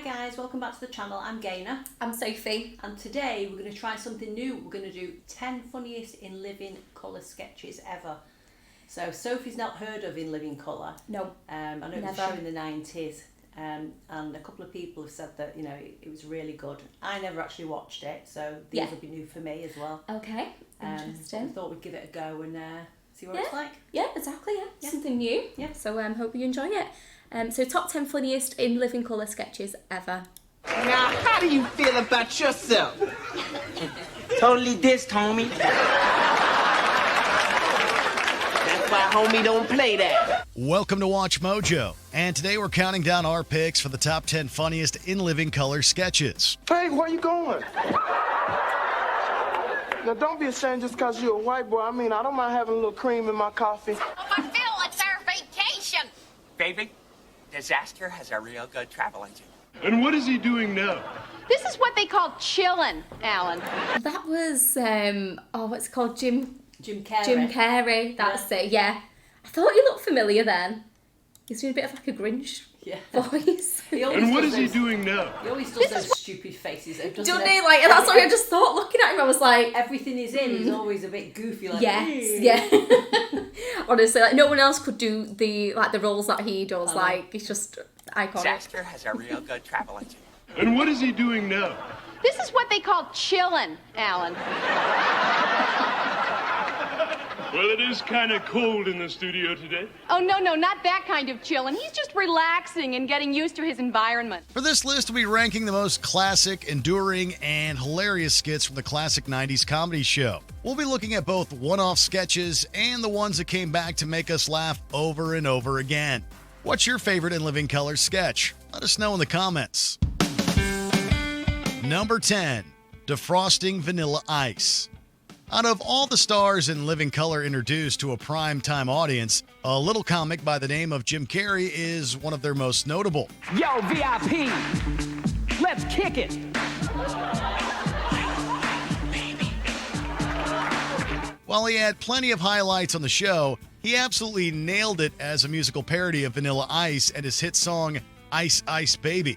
Hi guys, welcome back to the channel. I'm Gaynor. I'm Sophie. And today we're going to try something new. We're going to do 10 funniest in living colour sketches ever. So Sophie's not heard of In Living Colour. No. I know it was a show in the 90s. And a couple of people have said that, you know, it was really good. I never actually watched it, so these will be new for me as well. Okay, interesting. I thought we'd give it a go and see what it's like. Yeah, exactly, yeah. Something new. Yeah. So hope you enjoy it. So top 10 funniest in living colour sketches ever. Now, how do you feel about yourself? Totally dissed, homie. That's why homie don't play that. Welcome to WatchMojo, and today we're counting down our picks for the top 10 funniest in living color sketches. Hey, where you going? Now, don't be ashamed just because you're a white boy. I mean, I don't mind having a little cream in my coffee. Oh, but Phil, it's our vacation. Baby, Disaster has a real good travel engine. And what is he doing now? This is what they call chillin', Alan. That was, what's it called? Jim Carrey. Jim Carrey, that's it, yeah. I thought he looked familiar then. He's doing a bit of like a Grinch voice. And what is he doing now? He always does those stupid faces. Don't he? Like, that's what I just thought, looking at him, I was like... Everything he's in, he's always a bit goofy, like... Yes, yeah. Honestly, like, no one else could do the roles that he does. Like, it's just iconic. Disaster has a real good travel engine. And what is he doing now? This is what they call chillin', Alan. Well, it is kind of cold in the studio today. Oh, no, not that kind of chillin'. He's just relaxing and getting used to his environment. For this list, we'll be ranking the most classic, enduring, and hilarious skits from the classic 90s comedy show. We'll be looking at both one-off sketches and the ones that came back to make us laugh over and over again. What's your favorite in living color sketch? Let us know in the comments. Number 10, Defrosting Vanilla Ice. Out of all the stars in living color introduced to a prime-time audience, a little comic by the name of Jim Carrey is one of their most notable. Yo, VIP, let's kick it. While he had plenty of highlights on the show, he absolutely nailed it as a musical parody of Vanilla Ice and his hit song, Ice Ice Baby.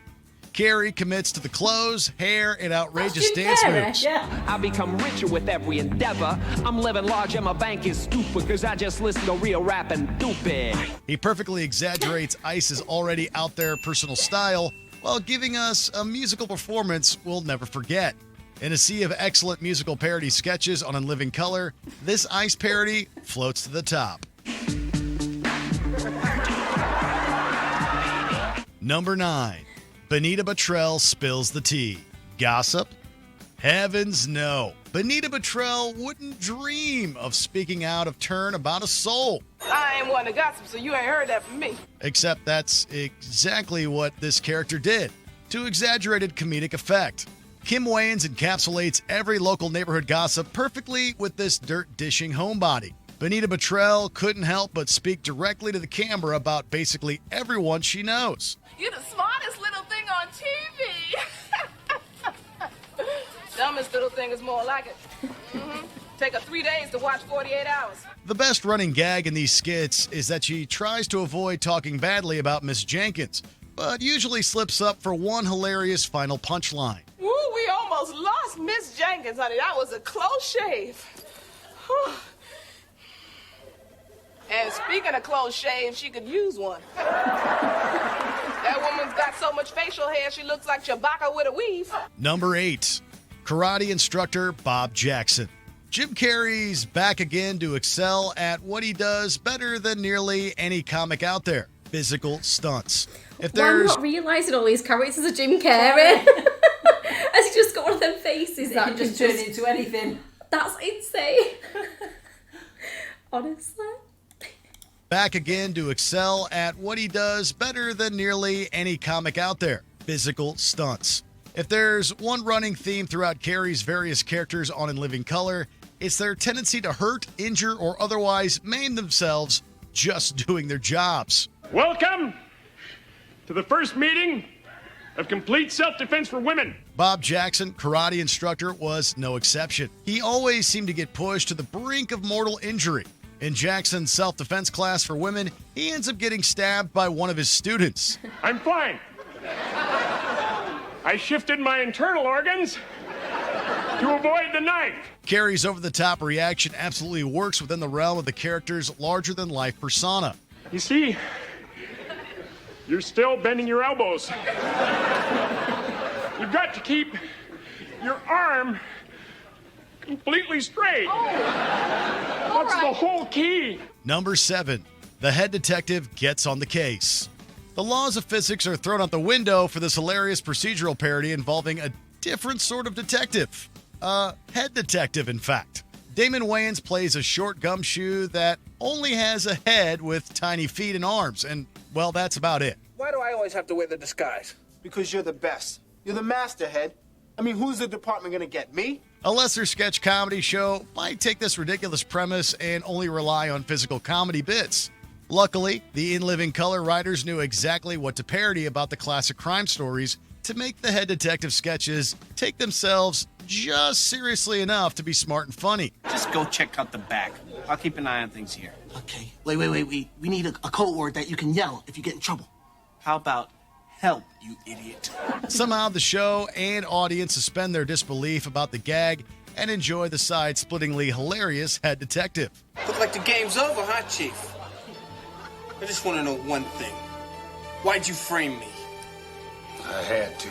Carrey commits to the clothes, hair, and outrageous dance moves. Yeah. I become richer with every endeavor. I'm living large and my bank is stupid because I just listen to real rap and stupid. He perfectly exaggerates Ice's already out there personal style while giving us a musical performance we'll never forget. In a sea of excellent musical parody sketches on In Living Color, this Ice parody floats to the top. Number 9. Bonita Bottrell spills the tea. Gossip? Heavens no. Bonita Bottrell wouldn't dream of speaking out of turn about a soul. I ain't one to gossip, so you ain't heard that from me. Except that's exactly what this character did, to exaggerated comedic effect. Kim Wayans encapsulates every local neighborhood gossip perfectly with this dirt-dishing homebody. Bonita Bottrell couldn't help but speak directly to the camera about basically everyone she knows. You're the smartest little thing on TV. Dumbest little thing is more like it. Take her 3 days to watch 48 hours. The best running gag in these skits is that she tries to avoid talking badly about Miss Jenkins, but usually slips up for one hilarious final punchline. Woo, we almost lost Miss Jenkins, honey. That was a close shave. Whew. And speaking of close shaves, she could use one. That woman's got so much facial hair, she looks like Chewbacca with a weave. Number 8, karate instructor Bob Jackson. Jim Carrey's back again to excel at what he does better than nearly any comic out there: physical stunts. If Why there's not realising all these characters are Jim Carrey? Has he just got one of them faces That that can just turn into anything. That's insane. Honestly. back again to excel at what he does better than nearly any comic out there: physical stunts. If there's one running theme throughout Carrey's various characters on In Living Color, it's their tendency to hurt, injure, or otherwise maim themselves just doing their jobs. Welcome to the first meeting of complete self-defense for women. Bob Jackson, karate instructor, was no exception. He always seemed to get pushed to the brink of mortal injury. In Jackson's self-defense class for women, he ends up getting stabbed by one of his students. I'm fine. I shifted my internal organs to avoid the knife. Carrie's over-the-top reaction absolutely works within the realm of the character's larger-than-life persona. You see, you're still bending your elbows. You've got to keep your arm completely straight. That's the whole key. Number 7, the head detective gets on the case. The laws of physics are thrown out the window for this hilarious procedural parody involving a different sort of detective. A head detective, in fact. Damon Wayans plays a short gumshoe that only has a head with tiny feet and arms, and, well, that's about it. Why do I always have to wear the disguise? Because you're the best. You're the master, Head. I mean, who's the department gonna get, me? A lesser sketch comedy show might take this ridiculous premise and only rely on physical comedy bits. Luckily, the In Living Color writers knew exactly what to parody about the classic crime stories to make the head detective sketches take themselves just seriously enough to be smart and funny. Just go check out the back. I'll keep an eye on things here. Okay. Wait. We need a code word that you can yell if you get in trouble. How about help, you idiot? Somehow the show and audience suspend their disbelief about the gag and enjoy the side-splittingly hilarious head detective. Look like the game's over, huh, Chief? I just want to know one thing. Why'd you frame me? I had to.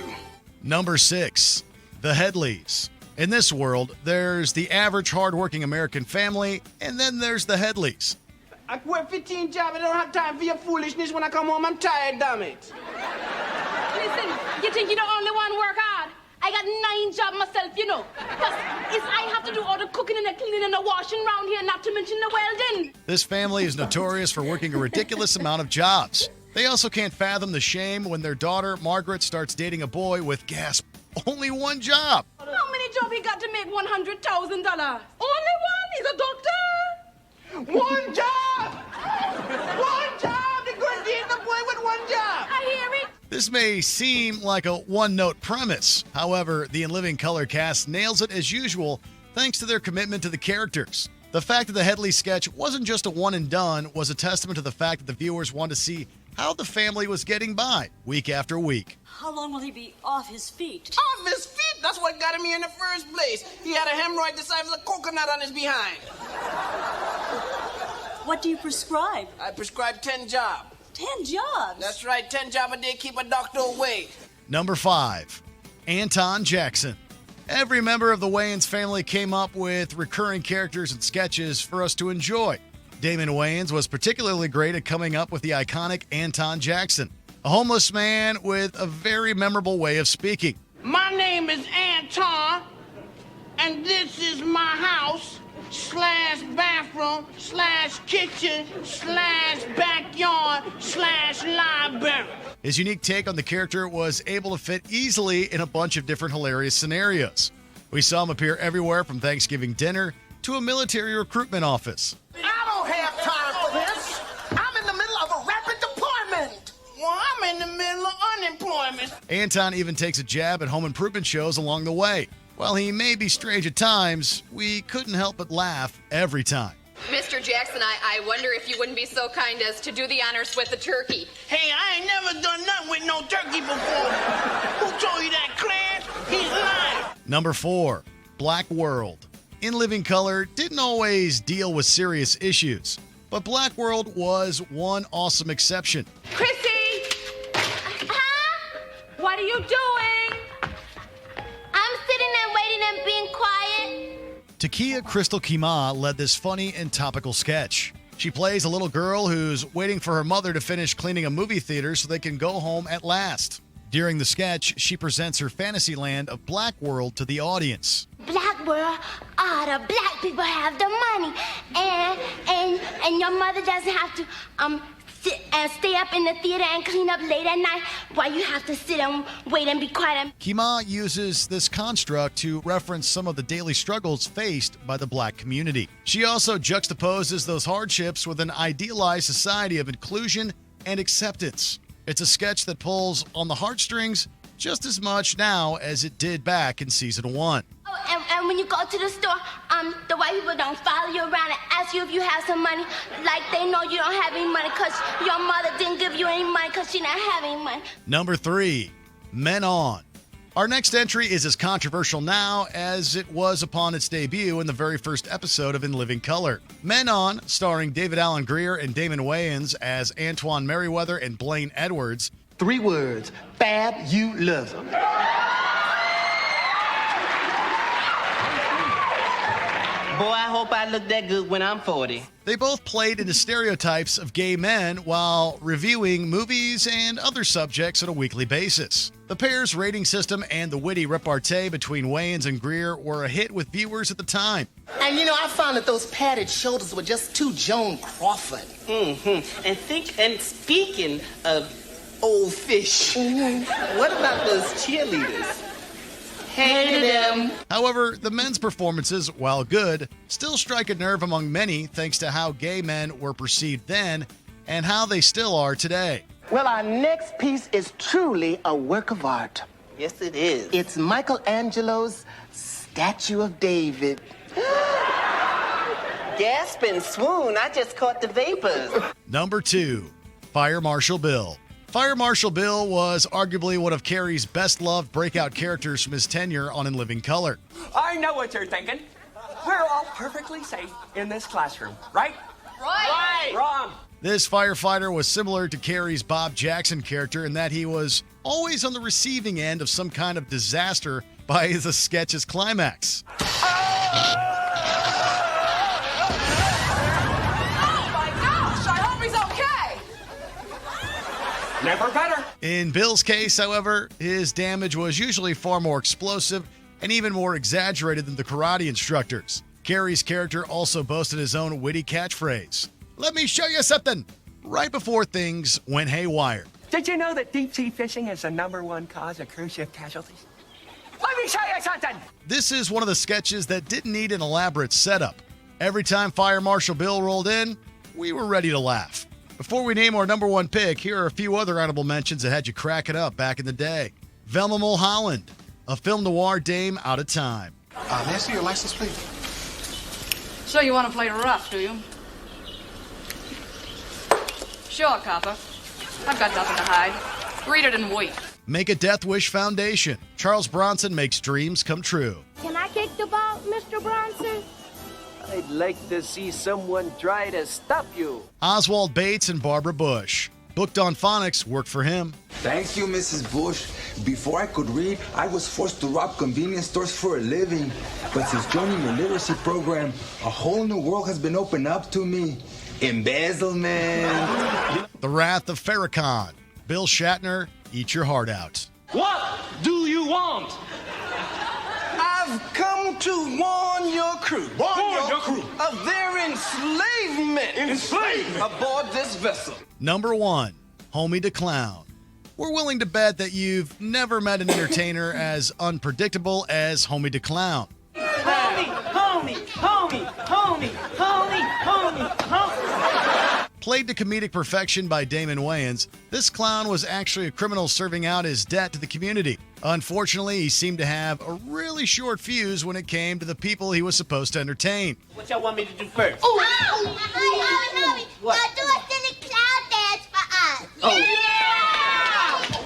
Number 6, the Headleys. In this world, there's the average hardworking American family, and then there's the Headleys. I work 15 jobs. I don't have time for your foolishness. When I come home, I'm tired, damn it. Listen, you think you're the only one work hard? I got 9 jobs myself, you know. Plus, I have to do all the cooking and the cleaning and the washing around here, not to mention the welding. This family is notorious for working a ridiculous amount of jobs. They also can't fathom the shame when their daughter, Margaret, starts dating a boy with, gasp, only one job. How many jobs he got to make $100,000? Only one? He's a doctor? One job! One job! They're going to date the boy with one job! I hear it. This may seem like a one-note premise. However, the In Living Color cast nails it as usual thanks to their commitment to the characters. The fact that the Headley sketch wasn't just a one and done was a testament to the fact that the viewers wanted to see how the family was getting by week after week. How long will he be off his feet? Off his feet? That's what got him here in the first place. He had a hemorrhoid the size of a coconut on his behind. What do you prescribe? I prescribe 10 jobs. 10 jobs? That's right, 10 jobs a day keep a doctor away. Number 5, Anton Jackson. Every member of the Wayans family came up with recurring characters and sketches for us to enjoy. Damon Wayans was particularly great at coming up with the iconic Anton Jackson, a homeless man with a very memorable way of speaking. My name is Anton, and this is my house / bathroom / kitchen / backyard / library. His unique take on the character was able to fit easily in a bunch of different hilarious scenarios. We saw him appear everywhere from Thanksgiving dinner to a military recruitment office. I don't have time for this. I'm in the middle of a rapid deployment. Well, I'm in the middle of unemployment. Anton even takes a jab at home improvement shows along the way. While he may be strange at times, we couldn't help but laugh every time. Mr. Jackson, I wonder if you wouldn't be so kind as to do the honors with the turkey. Hey, I ain't never done nothing with no turkey before. Who told you that, Clarence? He's lying. Number 4, Black World. In Living Color didn't always deal with serious issues, but Black World was one awesome exception. Chrissy! Huh? What are you doing? I'm sitting and waiting and being quiet. Takia Crystal Kima led this funny and topical sketch. She plays a little girl who's waiting for her mother to finish cleaning a movie theater so they can go home at last. During the sketch, she presents her fantasy land of Black World to the audience. Black World, all the black people have the money, and your mother doesn't have to sit and stay up in the theater and clean up late at night while you have to sit and wait and be quiet. Kima uses this construct to reference some of the daily struggles faced by the black community. She also juxtaposes those hardships with an idealized society of inclusion and acceptance. It's a sketch that pulls on the heartstrings just as much now as it did back in season 1. Oh, and when you go to the store, the white people don't follow you around and ask you if you have some money, like they know you don't have any money because your mother didn't give you any money because she didn't have any money. Number 3, Men On. Our next entry is as controversial now as it was upon its debut in the very first episode of In Living Color. Men On, starring David Alan Grier and Damon Wayans as Antoine Merriweather and Blaine Edwards. 3 words. Fabulism. Boy, I hope I look that good when I'm 40. They both played into stereotypes of gay men while reviewing movies and other subjects on a weekly basis. The pair's rating system and the witty repartee between Wayans and Grier were a hit with viewers at the time. And you know, I found that those padded shoulders were just too Joan Crawford. Mm-hmm. And speaking of old fish, what about those cheerleaders? Hated them. However, the men's performances, while good, still strike a nerve among many thanks to how gay men were perceived then and how they still are today. Well, our next piece is truly a work of art. Yes, it is. It's Michelangelo's Statue of David. Gasp and swoon, I just caught the vapors. Number 2, Fire Marshal Bill. Fire Marshal Bill was arguably one of Carey's best-loved breakout characters from his tenure on In Living Color. I know what you're thinking. We're all perfectly safe in this classroom, right? Right. Wrong. This firefighter was similar to Carey's Bob Jackson character in that he was always on the receiving end of some kind of disaster by the sketch's climax. Never better. In Bill's case, however, his damage was usually far more explosive and even more exaggerated than the karate instructors. Carey's character also boasted his own witty catchphrase, "Let me show you something," right before things went haywire. Did you know that deep-sea fishing is the #1 cause of cruise ship casualties? Let me show you something. This is one of the sketches that didn't need an elaborate setup. Every time Fire Marshal Bill rolled in, we were ready to laugh. Before we name our #1 pick, here are a few other honorable mentions that had you cracking up back in the day. Velma Mulholland, a film noir dame out of time. May I see your license, please? So you want to play rough, do you? Sure, copper. I've got nothing to hide. Read it and wait. Make a Death Wish Foundation. Charles Bronson makes dreams come true. Can I kick the ball, Mr. Bronson? I'd like to see someone try to stop you. Oswald Bates and Barbara Bush. Booked on Phonics worked for him. Thank you, Mrs. Bush. Before I could read, I was forced to rob convenience stores for a living. But since joining the literacy program, a whole new world has been opened up to me. Embezzlement. The Wrath of Farrakhan. Bill Shatner, eat your heart out. What do you want? I've come to warn your crew. Warn your crew. Of their enslavement. Enslavement. Aboard this vessel. #1, Homie the Clown. We're willing to bet that you've never met an entertainer as unpredictable as Homie the Clown. Homie, homie, homie, homie, homie, homie, homie. Played to comedic perfection by Damon Wayans, this clown was actually a criminal serving out his debt to the community. Unfortunately, he seemed to have a really short fuse when it came to the people he was supposed to entertain. What y'all want me to do first? Oh, homie. What? Now do a silly clown dance for us. Oh.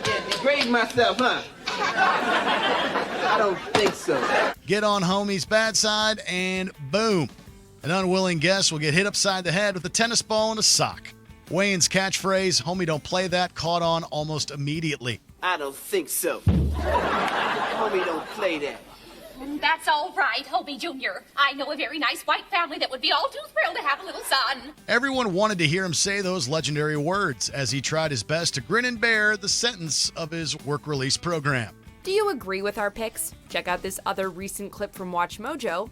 Yeah, degrade myself, huh? I don't think so. Get on Homie's bad side, and boom. An unwilling guest will get hit upside the head with a tennis ball and a sock. Wayne's catchphrase, "Homie, don't play that," caught on almost immediately. I don't think so. Homie, don't play that. That's all right, Hobie Jr. I know a very nice white family that would be all too thrilled to have a little son. Everyone wanted to hear him say those legendary words as he tried his best to grin and bear the sentence of his work release program. Do you agree with our picks? Check out this other recent clip from WatchMojo.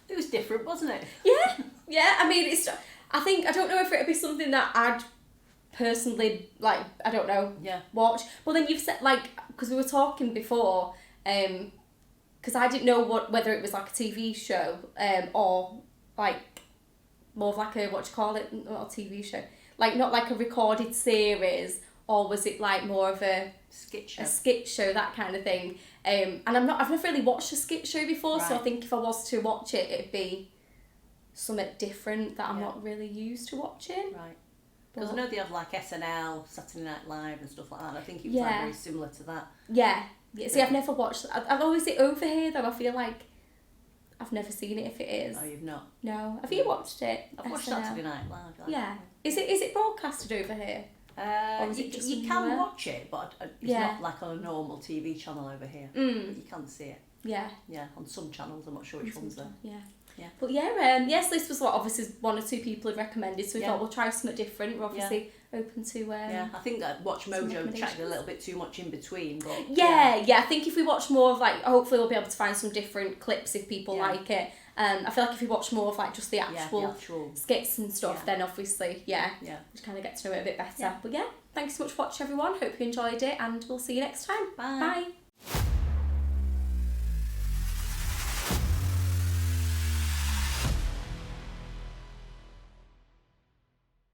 It was different, wasn't it? Yeah. I mean, I don't know if it'd be something that I'd personally watch. Well, then you've said because we were talking before, because I didn't know whether it was like a TV show, or like more of like a not a TV show, like not like a recorded series, or was it like more of a skit show, that kind of thing. And I've never really watched a skit show before, so I think if I was to watch it, it'd be something different that I'm not really used to watching. Right. Because I know they have like SNL, Saturday Night Live and stuff like that. I think it was like very similar to that. Yeah. Yeah, see, I've never watched. I've always seen it over here, though. I feel like I've never seen it. If it is, Oh, you've not? no. Have you watched it? I've watched SNL? Saturday Night Live. Like, Yeah. Is it broadcasted over here? Or is it just you can somewhere? watch it, but it's Yeah. not like on a normal TV channel over here. Mm. You can see it. Yeah. Yeah, on some channels. I'm not sure which ones though. Yeah. Yeah. But yes, this was what obviously one or two people had recommended, so we thought we'll try something different. We're obviously open to. I think that WatchMojo chatted a little bit too much in between, but Yeah, I think if we watch more of like, hopefully we'll be able to find some different clips if people like it. I feel like if we watch more of like just the actual skits and stuff, then obviously, we kind of get to know it a bit better. But thanks so much for watching, everyone. Hope you enjoyed it, and we'll see you next time. Bye. Bye.